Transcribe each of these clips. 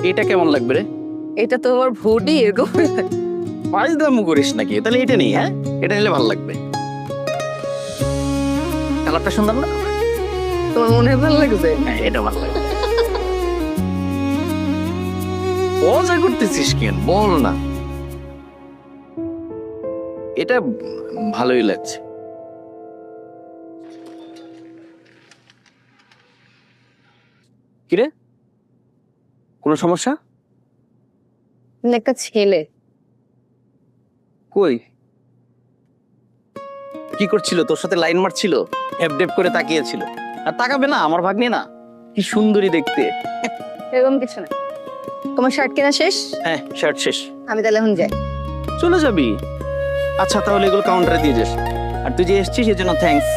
এটা কেমন লাগবে রে? এটা তো আমার ভোটই এরকম। পাঁচ দামও করিস নাকি? তাহলে এটা নেই, হ্যাঁ, এটা নিলে ভালো লাগবে। কালারটা সুন্দর না? তোমার মনে হয় ভালো লাগছে? হ্যাঁ, এটা ভালো লাগবে। মজা করতেছিস কেন? বল না। এটা ভালোই লাগছে। কিরে, কোনো সমস্যা? একটা ছেলে কই? কি করছিল? তোর সাথে লাইন মারছিল? হ্যাপ ডেপ করে তাকিয়েছিল? আর তাকাবে না? আমার ভাগ্নে না, কি সুন্দরী দেখতে। এরকম কিছু না। তোমার শার্ট কেনা শেষ? হ্যাঁ, শার্ট শেষ। আমি তাহলে এখন যাই। চলে যাবি? আচ্ছা, তাহলে এগুলো কাউন্টারে দিয়ে যাস। আর তুই যে এসছিস এর জন্য থ্যাঙ্কস।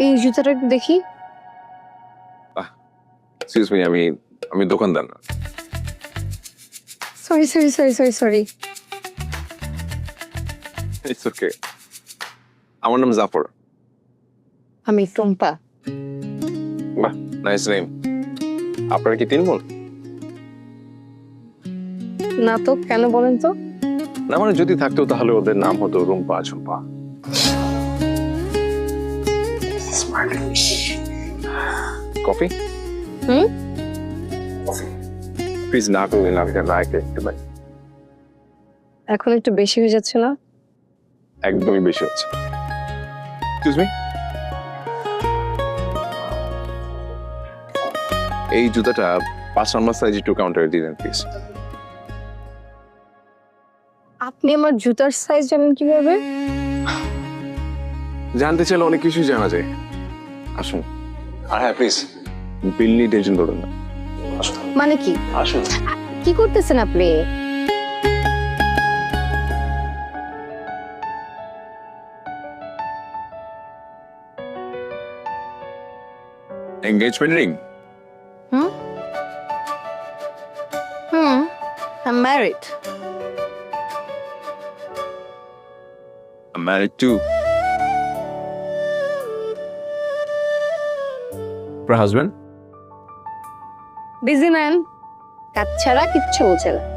এই জুতাটা একটু দেখি। এক্সকিউজ মি, আমি দোকানদার না। Sorry sorry sorry sorry sorry. It's okay. আমার নাম জাফর। আমি টুম্পা। বাহ, নাইস নেম। আপনার কি তিনমূল? না তো, কেন বলেন তো? না মানে যদি থাকতো তাহলে ওদের নাম হতো Rumpa Jhumpa. Coffee? Hmm? Please না করবেন, আমি না একটু ভাই। এখন একটু বেশি হয়ে যাচ্ছে না? একদমই বেশি হচ্ছে। এক্সকিউজ মি, এই জুতাটা 5 নম্বর সাইজ একটু কাউন্টারে দিয়ে দেন প্লিজ। আপনি আমার জুতার সাইজ জানেন কিভাবে? জানতে চাইলে অনেক কিছুই জানা যায়। আসুন। আর হ্যাঁ, প্লিজ বিল নিয়ে টেনশন করবেন না। আসুন মানে কি? আসুন। কি করতেছেন আপনি? Engagement ring? Hmm hmm, I'm married. I'm married too. For husband? Busy man, কাজ ছাড়া কিচ্ছু বলছে না।